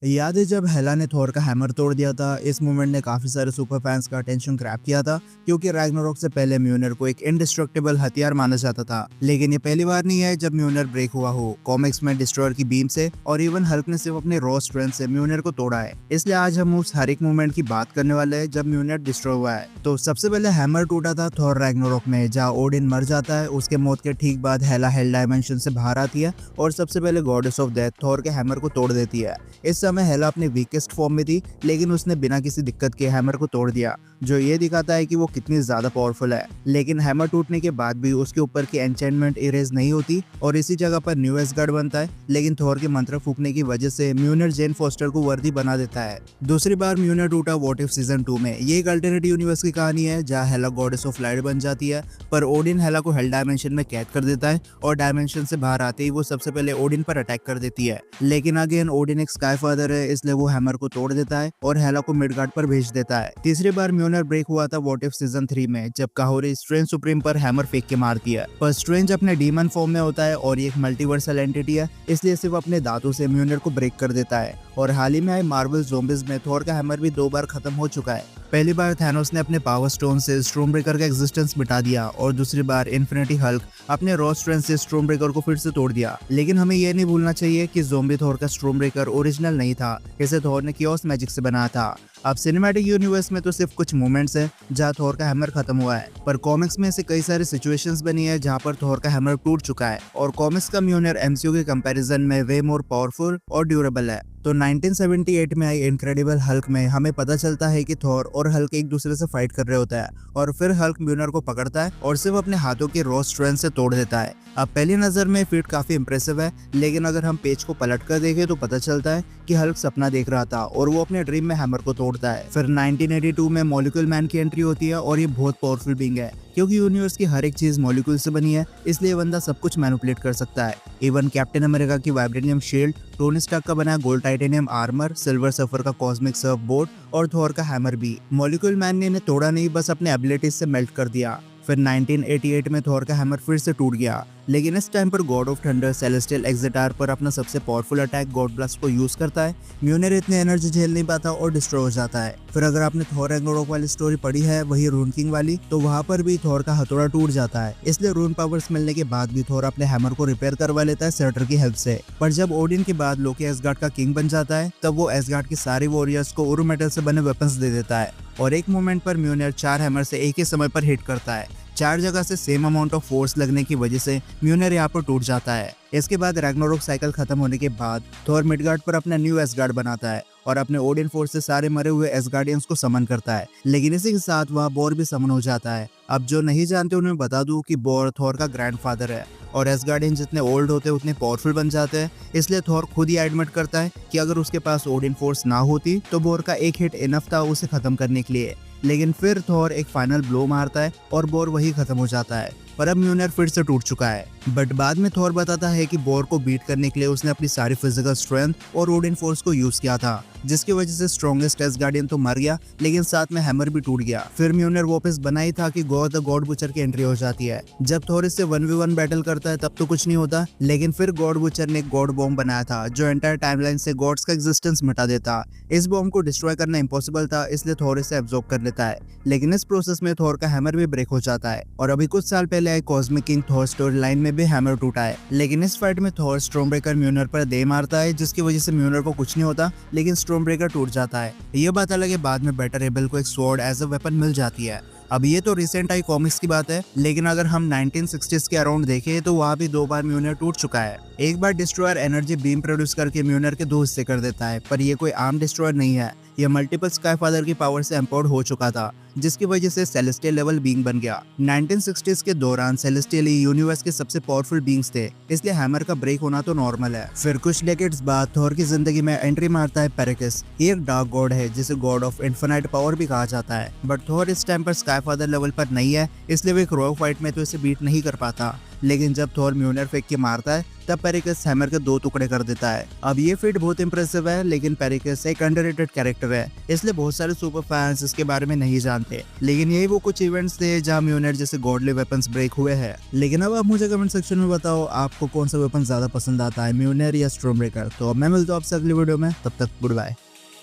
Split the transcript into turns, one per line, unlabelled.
याद है जब हेला ने थॉर का हैमर तोड़ दिया था। इस मूवमेंट ने काफी सारे सुपर फैंस का अटेंशन ग्रैब किया था, क्योंकि रैग्नारोक से पहले म्यूनर को एक इंडिस्ट्रक्टिबल हथियार माना जाता था। लेकिन ये पहली बार नहीं है जब म्यूनर ब्रेक हुआ हो कॉमिक्स में डिस्ट्रॉयर की बीम से, और इवन हल्क ने सिर्फ अपने रॉ स्ट्रेंथ से म्यूनर को तोड़ा है। इसलिए आज हम उस हर एक मूवमेंट की बात करने वाले हैं जब म्यूनर डिस्ट्रॉय हुआ है। तो सबसे पहले हैमर टूटा था थॉर रैग्नारोक में, जहाँ ओडिन मर जाता है। उसके मौत के ठीक बाद हेला हेल डायमेंशन से बाहर आती है और सबसे पहले गॉडेस ऑफ डेथ थॉर के हैमर को तोड़ देती है। इस समय हेला अपने वीकेस्ट फॉर्म में थी, लेकिन उसने बिना किसी दिक्कत के हैमर को तोड़ दिया, जो ये दिखाता है कि वो कितनी ज्यादा पावरफुल है। लेकिन हैमर टूटने के बाद भी उसके ऊपर की एन्चेंटमेंट इरेज नहीं होती और इसी जगह पर न्यू एसगार्ड बनता है। लेकिन थॉर के मंत्र फूकने की वजह से म्यूनर जेन फोस्टर को वर्दी बना देता है। दूसरी बार म्यूनर टूटा व्हाट इफ सीजन 2 में। ये एक अल्टरनेट यूनिवर्स की कहानी है जहाँ हेला गॉडेस ऑफ लाइट बन जाती है, पर ओडिन हेला को हेल डायमेंशन में कैद कर देता है और डायमेंशन से बाहर आते ही वो सबसे पहले ओडिन पर अटैक कर देती है। लेकिन अगेन ओडिन एक स्काई फादर है, इसलिए वो हैमर को तोड़ देता है और हेला को मिडगार्ड पर भेज देता है। तीसरी बार म्यूनर ब्रेक हुआ था व्हाट इफ सीजन 3 में, जब काहोरी स्ट्रेंज सुप्रीम पर हैमर फेंक के मारती है। पर स्ट्रेंज अपने डीमन फॉर्म में होता है और ये एक मल्टीवर्सल एंटिटी है, इसलिए सिर्फ अपने दांतों से म्यूनर को ब्रेक कर देता है। और हाल ही में आए मार्वल ज़ॉम्बीज में थॉर का हैमर भी 2 बार खत्म हो चुका है। पहली बार थैनोस ने अपने पावर स्टोन से स्टॉर्म ब्रेकर का एग्जिस्टेंस मिटा दिया, और दूसरी बार इन्फिनिटी हल्क अपने रॉ स्ट्रेंथ से स्टॉर्म ब्रेकर को फिर से तोड़ दिया। लेकिन हमें यह नहीं भूलना चाहिए कि ज़ॉम्बी थॉर का स्टॉर्म ब्रेकर ओरिजिनल नहीं था, इसे थॉर ने कियोस मैजिक से बनाया था। अब सिनेमैटिक यूनिवर्स में तो सिर्फ कुछ मोमेंट्स हैं जहाँ थॉर का हैमर खत्म हुआ है, पर कॉमिक्स में ऐसे कई सारी सिचुएशंस बनी है जहाँ पर थॉर का हैमर टूट चुका है, और कॉमिक्स का म्यूनर एमसीयू के कंपैरिजन में वे मोर पावरफुल और ड्यूरेबल है। तो 1978 में आई इनक्रेडिबल हल्क में हमें पता चलता है कि थॉर और हल्क एक दूसरे से फाइट कर रहे होता है, और फिर हल्क म्यूनर को पकड़ता है और सिर्फ अपने हाथों की रॉ स्ट्रेंथ से तोड़ देता है। अब पहली नजर में फीट काफी इंप्रेसिव है, लेकिन अगर हम पेज को पलट कर देखें तो पता चलता है कि हल्क सपना देख रहा था और वो अपने ड्रीम में हैमर को तोड़ता है। फिर 1982 में मॉलिक्यूल मैन की एंट्री होती है, और ये बहुत पावरफुल बीइंग है, क्योंकि यूनिवर्स की हर एक चीज मॉलिक्यूल से बनी है, इसलिए बंदा सब कुछ मैनिपुलेट कर सकता है। इवन कैप्टन अमेरिका की वाइब्रेनियम शील्ड, टोनी स्टार्क का बना gold titanium armour, silver surfer का कॉस्मिक सर्फ बोर्ड और थॉर का हैमर भी मॉलिक्यूल मैन ने इन्हें तोड़ा नहीं, बस अपने एबिलिटीज से मेल्ट कर दिया। फिर 1988 में थॉर का हैमर फिर से टूट गया, लेकिन इस टाइम पर गॉड ऑफ थंडर सेलेस्टियल एक्सेटार पर अपना सबसे पावरफुल अटैक गॉड ब्लास्ट को यूज करता है। म्यूनर इतनी एनर्जी झेल नहीं पाता और डिस्ट्रॉय हो जाता है। फिर अगर आपने थॉर रैग्नारोक वाली स्टोरी पढ़ी है, वही रून किंग वाली, तो वहाँ पर भी थॉर का हथौड़ा टूट जाता है, इसलिए रून पावर्स मिलने के बाद भी थॉर अपने हैमर को रिपेयर करवा लेता है सर्टर की हेल्प से। पर जब ओडिन के बाद लोकी एसगार्ड का किंग बन जाता है, तब वो एसगार्ड के सारे वॉरियर्स को उरु मेटल से बने वेपन्स दे देता है, और एक मोमेंट पर म्यूनर 4 हैमर से एक ही समय पर हिट करता है। 4 जगह से सेम अमाउंट ऑफ फोर्स लगने की वजह से म्यूनर यहाँ पर टूट जाता है। इसके बाद रैग्नारोक साइकिल खत्म होने के बाद थॉर मिडगार्ड पर अपना न्यू एसगार्ड बनाता है और अपने ओडिन फोर्स से सारे मरे हुए एसगार्डियंस को समन करता है। लेकिन इसी के साथ वह बोर भी समन हो जाता है। अब जो नहीं जानते उन्हें बता दूं कि बोर थॉर का ग्रैंडफादर है, और एसगार्डियन जितने ओल्ड होते हैं उतने पावरफुल बन जाते हैं। इसलिए थॉर खुद ही एडमिट करता है कि अगर उसके पास ओडिन फोर्स ना होती तो बोर का एक हिट इनफ था उसे खत्म करने के लिए। लेकिन फिर थॉर एक फाइनल ब्लो मारता है और बोर वही खत्म हो जाता है। पर अब म्यूनर फिर से टूट चुका है। बट बाद में थॉर बताता है कि बोर को बीट करने के लिए उसने अपनी सारी फिजिकल स्ट्रेंथ और ओडिन फोर्स को यूज किया था, जिसकी वजह से स्ट्रॉन्गेस्ट एसगार्डियन तो मर गया, लेकिन साथ में हैमर भी टूट गया। फिर म्यूनर वापस बना ही था कि गॉड द गॉड बुचर की एंट्री हो जाती है। जब थॉर इससे 1v1 बैटल करता है तब तो कुछ नहीं होता, लेकिन फिर गॉड बुचर ने एक गॉड बॉम्ब बनाया था जो एंटायर टाइमलाइन से गॉड्स का एग्जिस्टेंस मिटा देता। इस बॉम्ब को डिस्ट्रॉय करना इम्पॉसिबल था, इसलिए थॉर इसे एब्जॉर्ब कर लेता है। लेकिन इस प्रोसेस में थॉर का हैमर भी ब्रेक हो जाता है, और अभी कुछ साल पहले आए cosmic king Thor story line में भी हैमर टूटा है। लेकिन इस फाइट में थॉर स्टॉर्म ब्रेकर म्यूनर पर दे मारता है, जिसकी वजह से म्यूनर को कुछ नहीं होता, लेकिन स्टॉर्म ब्रेकर टूट जाता है। ये बात अलग है, बाद में बेटर एबल को एक स्वॉर्ड एज अ वेपन मिल जाती है। अब ये तो रिसेंट आई कॉमिक्स की बात है, लेकिन अगर हम 1960s के अराउंड देखें तो वहाँ भी 2 बार म्यूनर टूट चुका है। एक बार डिस्ट्रॉयर एनर्जी बीम प्रोड्यूस करके म्यूनर के 2 हिस्से कर देता है, पर ये कोई आर्म डिस्ट्रॉयर नहीं है, यह मल्टीपल स्काई फादर की पावर से एम्पावर्ड हो चुका था, जिसकी वजह से सेलेस्टियल लेवल बीइंग बन गया। 1960s के दौरान सेलेस्टियल यूनिवर्स के सबसे पावरफुल बीइंग्स थे, इसलिए हैमर का ब्रेक होना तो नॉर्मल है। फिर कुछ डेकेड्स बाद थॉर की जिंदगी में एंट्री मारता है पेरिकस। ये एक डार्क गॉड है जिसे गॉड ऑफ इन्फिनाइट पावर भी कहा जाता है, बट थॉर इस टाइम पर स्काई फादर लेवल पर नहीं है, इसलिए वो एक रॉ फाइट में तो इसे बीट नहीं कर पाता। लेकिन जब थॉर म्यूनर फेंक के मारता है तब पेरिकस हैमर के 2 टुकड़े कर देता है। अब ये फीट बहुत इंप्रेसिव है, लेकिन पेरिकस एक अंडररेटेड कैरेक्टर है, इसलिए बहुत सारे सुपर फैंस इसके बारे में नहीं जानते। लेकिन यही वो कुछ इवेंट्स थे जहाँ म्यूनर जैसे गॉडली वेपन्स ब्रेक हुए हैं। लेकिन अब आप मुझे कमेंट सेक्शन में बताओ आपको कौन सा वेपन ज्यादा पसंद आता है, म्यूनर या स्टॉर्म ब्रेकर। तो मैं मिलता हूँ आपसे अगली वीडियो में, तब तक गुड बाय।